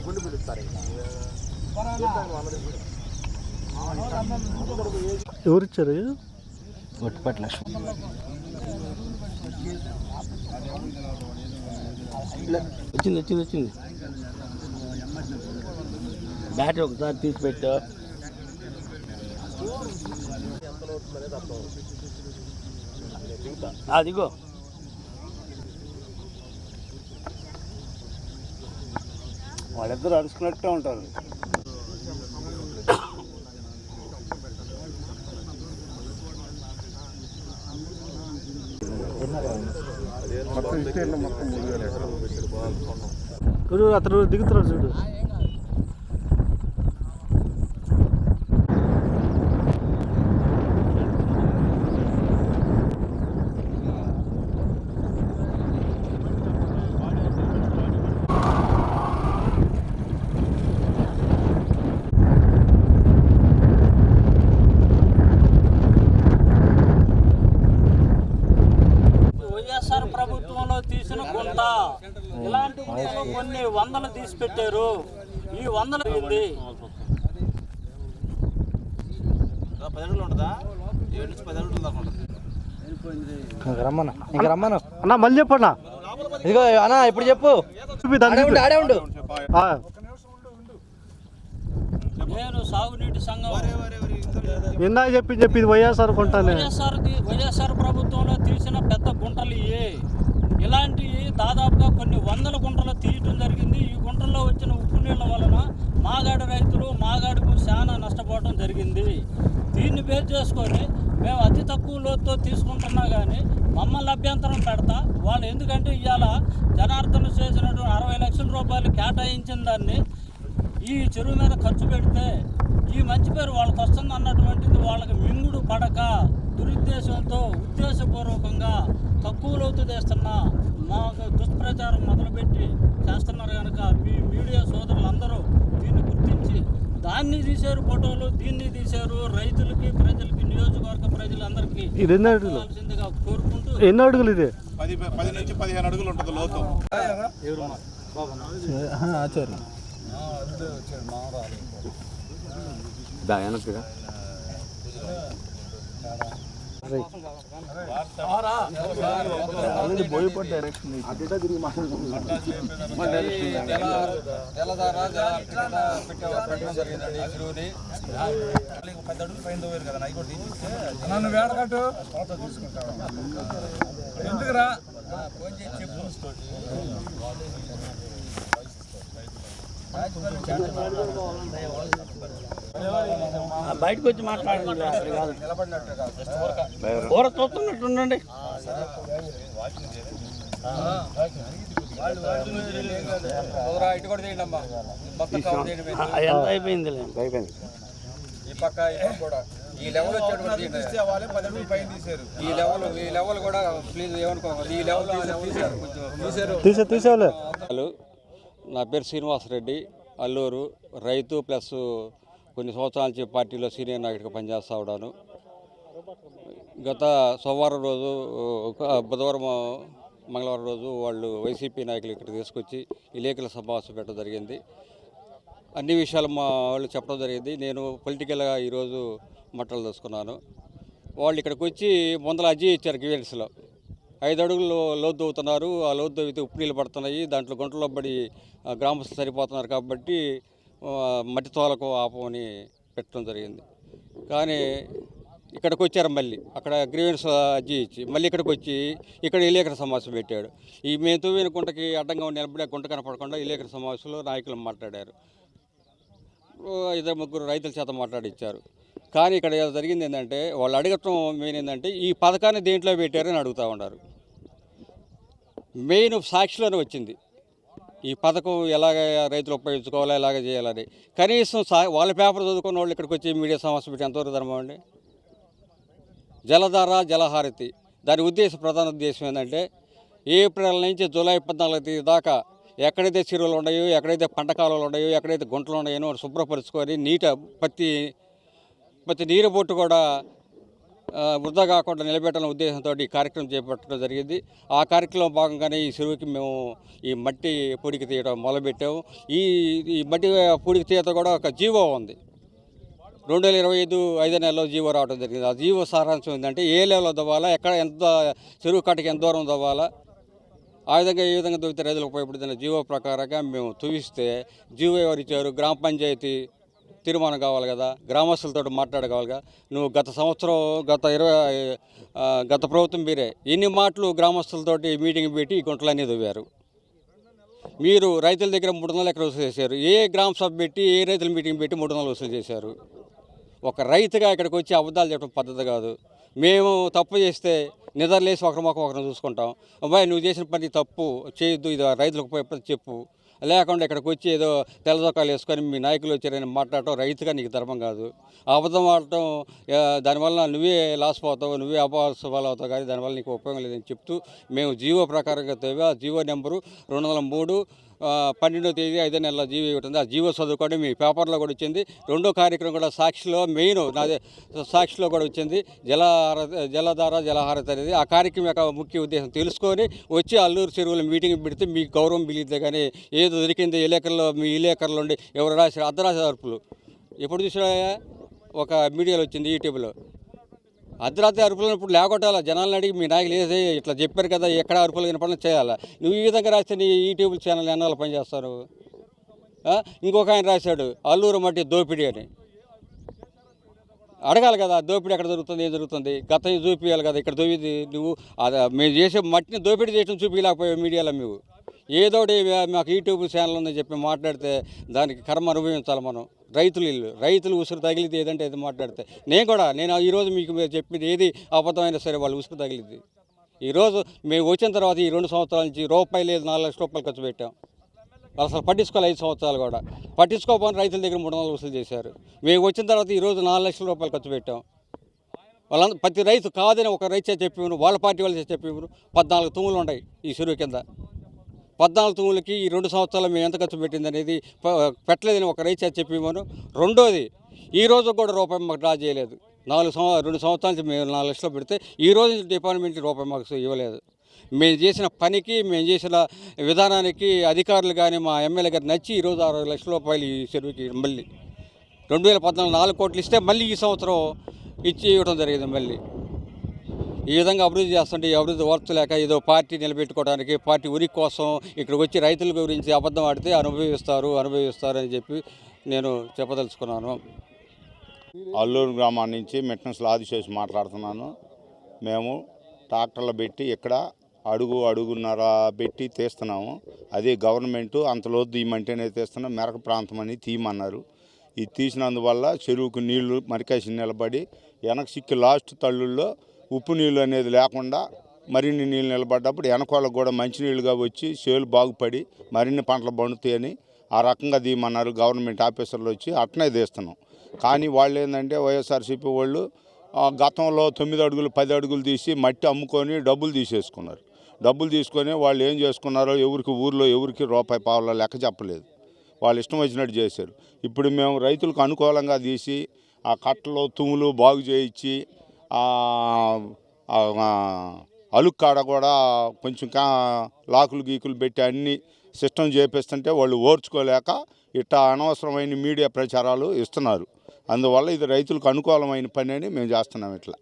గుండు పిలుస్తారు. ఎవరిచ్చారు? ఒట్టిపట్ల లక్ష్మి. వచ్చింది బ్యాటరీ ఒకసారి తీసి పెట్టా. అదిగో వాళ్ళిద్దరు అడుచుకున్నట్టే ఉంటారు. అతను దిగుతున్నాడు చూడు. ప్రభుత్వంలో తీసిన గుంట ఇలాంటి కొన్ని వందలు తీసి పెట్టారు. ఈ 100 అయింది. 10 అడుగులు ఉంటుందా? 7 నుంచి 10 అడుగులు దాకా ఉంటుంది. ఇంకా రమ్మను అన్న, మళ్ళీ చెప్పన్నా. ఇదిగో అన్నా, ఇప్పుడు చెప్పు. ఆడే ఉండు. నేను సాగునీటి సంఘం ఇందాక చెప్పి వైఎస్ఆర్ కొంటానే. వైఎస్ఆర్ ప్రభుత్వంలో తీసిన పెద్ద గుంటలు ఇలాంటివి దాదాపుగా కొన్ని 100 గుంటలు తీయటం జరిగింది. ఈ గుంటల్లో వచ్చిన ఉప్పు నీళ్ళ వలన మాగాడి రైతులు మాగాడికు చాలా నష్టపోవడం జరిగింది. దీన్ని బేస్ చేసుకొని మేము అతి తక్కువ లోతుతో తీసుకుంటున్నా కానీ మమ్మల్ని అభ్యంతరం పెడతా వాళ్ళు. ఎందుకంటే ఇవాళ జనార్దన్ చేసినటువంటి 60 లక్షల రూపాయలు కేటాయించిన దాన్ని ఈ చెరువు మీద ఖర్చు పెడితే ఈ మంచి పేరు వాళ్ళకి వస్తుంది అన్నటువంటిది వాళ్ళకి మింగుడు పడక దురుద్దేశంతో ఉద్దేశపూర్వకంగా తక్కువ లోతు చేస్తున్నా మాకు దుష్ప్రచారం మొదలుపెట్టి చేస్తున్నారు. కనుక మీ మీడియా సోదరులందరూ దీన్ని గుర్తించి దాన్ని తీశారు, ఫోటోలు దీన్ని తీశారు. రైతులకి, ప్రజలకి, నియోజకవర్గ ప్రజలందరికీ కావాల్సిందిగా కోరుకుంటూ. ఎన్ని అడుగులు ఇది? 10 నుంచి 15 అడుగులు ఉంటుంది లోతు. ఆచార్య బోయపడ్డ డైరెక్షన్ నన్ను వేడకట్టు ఎందుకురా బయటకు వచ్చి మాట్లాడండి. కూర చూస్తున్నట్టుండండి. ఎంత అయిపోయింది? ఈ పక్క కూడా ఈ లెవెల్ వచ్చేటువంటి ఈ లెవెల్ కూడా ప్లీజ్ ఏమనుకోవాలి. ఈ లెవెల్ తీసేవాళ్ళు. నా పేరు శ్రీనివాసరెడ్డి, అల్లూరు. రైతు ప్లస్ కొన్ని సంవత్సరాల నుంచి పార్టీలో సీనియర్ నాయకుడిగా పనిచేస్తూ ఉన్నాను. గత సోమవారం రోజు, బుధవారం, మంగళవారం రోజు వాళ్ళు వైసీపీ నాయకులు ఇక్కడ తీసుకొచ్చి విలేకరుల సమావేశం పెట్టడం జరిగింది. అన్ని విషయాలు మా వాళ్ళు చెప్పడం జరిగింది. నేను పొలిటికల్గా ఈరోజు మట్టలు తీసుకున్నాను. వాళ్ళు ఇక్కడికి వచ్చి ముందర అర్జీ ఇచ్చారు గ్రీవెన్స్లో. 5 అడుగులు లోతు అవుతున్నారు. ఆ లోతు అయితే ఉప్పు నీళ్ళు పడుతున్నాయి, దాంట్లో గుంటలో పడి గ్రామస్తులు సరిపోతున్నారు కాబట్టి మట్టి తోలకు ఆపమని పెట్టడం జరిగింది. కానీ ఇక్కడికి వచ్చారు. మళ్ళీ అక్కడ గ్రీవెన్స్ అర్జీ ఇచ్చి మళ్ళీ ఇక్కడికి వచ్చి ఇక్కడ విలేకరుల సమావేశం పెట్టాడు. ఈ మేము తవ్విన గుంటకి అడ్డంగా నిలబడే గుంట కనపడకుండా విలేకరుల సమావేశంలో నాయకులు మాట్లాడారు. 2-3 రైతుల చేత మాట్లాడిచ్చారు. కానీ ఇక్కడ జరిగింది ఏంటంటే, వాళ్ళు అడగటం మెయిన్ ఏంటంటే ఈ పథకాన్ని దేంట్లో పెట్టారని అడుగుతూ ఉన్నారు. మెయిన్ సాక్షిలోనే వచ్చింది ఈ పథకం ఎలాగ రైతులు ఉపయోగించుకోవాలా, ఎలాగ చేయాలని. కనీసం వాళ్ళ పేపర్ చదువుకున్న వాళ్ళు ఇక్కడికి వచ్చి మీడియా సమావేశం పెట్టి ఎంతవరకు ధర్మం అండి? జలధార, జలహారతి దాని ప్రధాన ఉద్దేశం ఏంటంటే ఏప్రిల్ నుంచి జూలై 14వ తేదీ దాకా ఎక్కడైతే చెరువులు ఉన్నాయో, ఎక్కడైతే పంట కాలువలు ఉన్నాయో, ఎక్కడైతే గుంటలు ఉన్నాయో శుభ్రపరుచుకొని ప్రతి నీరు బొట్టు కూడా వృధా కాకుండా నిలబెట్టాలనే ఉద్దేశంతో ఈ కార్యక్రమం చేపట్టడం జరిగింది. ఆ కార్యక్రమం భాగంగానే ఈ చెరువుకి మేము ఈ మట్టి పూడికి తీయడం మొదలుపెట్టాము. ఈ మట్టి పూడికి తీయతో కూడా ఒక జీవో ఉంది. 2025 5 నెలలో జీవో రావడం జరిగింది. ఆ జీవో సారాంశం ఏంటంటే ఏ లెవెల్లో తవ్వాలా, ఎక్కడ ఎంత చెరువు కట్టకి ఎంత దూరం తవ్వాలా, ఆ విధంగా ఏ విధంగా తవ్వితే రైతులకు ఉపయోగపడుతున్న జీవో ప్రకారంగా మేము తవ్విస్తే జీవో ఎవరు ఇచ్చారు? గ్రామ పంచాయతీ తీర్మానం కావాలి కదా, గ్రామస్తులతో మాట్లాడగలగా. నువ్వు గత ప్రభుత్వం మీరే ఎన్ని మాటలు గ్రామస్తులతోటి మీటింగ్ పెట్టి ఈ గుంటలన్నీ తవ్వారు. మీరు రైతుల దగ్గర 300 ఎక్కడ వసూలు చేశారు? ఏ గ్రామ సభ పెట్టి ఏ రైతుల మీటింగ్ పెట్టి 300 వసూలు చేశారు? ఒక రైతుగా ఇక్కడికి వచ్చి అబద్ధాలు చెప్పడం పద్ధతి కాదు. మేము తప్పు చేస్తే నిద్రలేసి ఒకరి మొక్క ఒకరిని చూసుకుంటాం. అబ్బాయి నువ్వు చేసిన పని తప్పు చేయొద్దు, ఇది రైతులకు ఉపయోగపడి చెప్పు, లేకుండా ఇక్కడికి వచ్చి ఏదో తెల్లదొక్కాలు వేసుకొని మీ నాయకులు వచ్చారని మాట్లాడటం రైతుగా నీకు ధర్మం కాదు. అబద్ధం ఆడటం దానివల్ల నువ్వే లాస్ పోతావు, నువ్వే అపవాసాలు అవుతావు, కానీ దానివల్ల నీకు ఉపయోగం లేదని చెప్తూ మేము జీవో ప్రకారంగా తవ్వా. జీవో నెంబరు 203 12వ తేదీ 5 నెలల జీవో ఉంటుంది. ఆ జీవో చదువుకోండి. మీ పేపర్లో కూడా వచ్చింది. రెండో కార్యక్రమం కూడా సాక్షిలో మెయిన్ నాదే సాక్షిలో కూడా వచ్చింది. జలహారతి అనేది ఆ కార్యక్రమం యొక్క ముఖ్య ఉద్దేశం తెలుసుకొని వచ్చి అల్లూరు చెరువుల మీటింగ్ పెడితే మీకు గౌరవం మిగిలితే, కానీ ఏదో దొరికింది మీ విలేకరులు ఉండి ఎవరు రాశారు అర్ధరాశి అరుపులు ఎప్పుడు చూసినా ఒక మీడియాలో వచ్చింది యూట్యూబ్లో. అర్ధరాత్రి అరుపులు ఇప్పుడు లేకొట్టాలా, జనాలను అడిగి మీ నాయకులు ఏది ఇట్లా చెప్పారు కదా, ఎక్కడ అరుపులు వినపడడం చేయాలా. నువ్వు ఈ విధంగా రాస్తే నీ యూట్యూబ్ ఛానల్ ఎన్నాళ్ళు పనిచేస్తారు? ఇంకొక ఆయన రాశాడు అల్లూరు మట్టి దోపిడీ అని. అడగాలి కదా, దోపిడీ ఎక్కడ జరుగుతుంది, ఏం జరుగుతుంది, గతం చూపించాలి కదా. ఇక్కడ దోపిది నువ్వు మేము చేసే మట్టిని దోపిడీ చేయడం చూపించలేకపోయావు మీడియాలో. మేము ఏదోటి మాకు యూట్యూబ్ ఛానల్ ఉందని చెప్పి మాట్లాడితే దానికి కర్మ అనుభవించాలి మనం. రైతులు ఉసురు తగిలితే ఏదంటే ఏది మాట్లాడితే నేను ఈరోజు మీకు చెప్పింది ఏది అబద్ధమైనా సరే వాళ్ళు ఉసురు తగిలిద్ది. ఈరోజు మేము వచ్చిన తర్వాత ఈ 2 సంవత్సరాల నుంచి రూపాయి లేదు 4 లక్షల రూపాయలు ఖర్చు పెట్టాం. అసలు పట్టించుకోవాలి. 5 సంవత్సరాలు కూడా పట్టించుకోకపోయినా రైతుల దగ్గర 300 వసూలు చేశారు. మేము వచ్చిన తర్వాత ఈరోజు 4 లక్షల రూపాయలు ఖర్చు పెట్టాం. వాళ్ళందరూ ప్రతి రైతు కాదని ఒక రైతు చెప్పేవారు, వాళ్ళ పార్టీ వాళ్ళు చెప్పేవారు. 14 తూములు ఉన్నాయి ఈ చెరువు కింద. 14 తూములకి ఈ 2 సంవత్సరాలు మేము ఎంత ఖర్చు పెట్టింది అనేది పెట్టలేదని ఒక రైతు చెప్పేవారు. రెండోది ఈరోజు కూడా రూపాయి మాకు డ్రా చేయలేదు. 2 సంవత్సరాల నుంచి మేము 4 లక్షలు పెడితే ఈరోజు డిపార్ట్మెంట్ రూపాయి మాకు ఇవ్వలేదు. మేము చేసిన పనికి, మేము చేసిన విధానానికి అధికారులు కానీ మా ఎమ్మెల్యే గారు నచ్చి ఈరోజు 60 లక్షల రూపాయలు ఈ చెరువుకి మళ్ళీ 2014 4 కోట్లు ఇస్తే మళ్ళీ ఈ సంవత్సరం ఇవ్వడం జరిగింది. మళ్ళీ ఈ విధంగా అభివృద్ధి చేస్తుంటే ఈ అభివృద్ధి వర్చలేక ఏదో పార్టీ నిలబెట్టుకోవడానికి, పార్టీ ఉనికి కోసం ఇక్కడికి వచ్చి రైతుల గురించి అబద్ధం ఆడితే అనుభవిస్తారు అని చెప్పి నేను చెప్పదలుచుకున్నాను. అల్లూరు గ్రామం నుంచి మెట్నస్ ఆదిశేష్ మాట్లాడుతున్నాను. మేము ట్రాక్టర్లు పెట్టి ఇక్కడ అడుగున్నర పెట్టి తీస్తున్నాము. అది గవర్నమెంటు అంతలోద్దు తీయమంటేనే తీస్తున్నాం. మెరక ప్రాంతం అని తీయమన్నారు. ఇది తీసినందువల్ల చెరువుకు నీళ్లు మరికేసి నిలబడి వెనక సిక్కి లాస్ట్ తళ్ళుల్లో ఉప్పు నీళ్ళు అనేది లేకుండా మరిన్ని నీళ్ళు నిలబడ్డప్పుడు వెనకోళ్ళకు కూడా మంచినీళ్ళుగా వచ్చి చేలు బాగుపడి మరిన్ని పంటలు పండుతాయని ఆ రకంగా తీయమన్నారు గవర్నమెంట్ ఆఫీసర్లు వచ్చి. అట్నే తీస్తున్నాం. కానీ వాళ్ళు ఏంటంటే వైఎస్ఆర్సీపీ వాళ్ళు గతంలో 9 అడుగులు 10 అడుగులు తీసి మట్టి అమ్ముకొని డబ్బులు తీసేసుకున్నారు. డబ్బులు తీసుకొని వాళ్ళు ఏం చేసుకున్నారో ఊర్లో ఎవరికి రూపాయి పావుల లెక్క చెప్పలేదు. వాళ్ళు ఇష్టం వచ్చినట్టు చేశారు. ఇప్పుడు మేము రైతులకు అనుకూలంగా తీసి ఆ కట్టలు తుమ్ములు బాగు చేయించి అలుక్కాడ కూడా కొంచెం లాకులు గీకులు పెట్టి అన్ని సిస్టమ్ చేపిస్తుంటే వాళ్ళు ఓర్చుకోలేక ఇట్టా అనవసరమైన మీడియా ప్రచారాలు ఇస్తున్నారు. అందువల్ల ఇది రైతులకు అనుకూలమైన పని అని మేము చేస్తున్నాం. ఇట్లా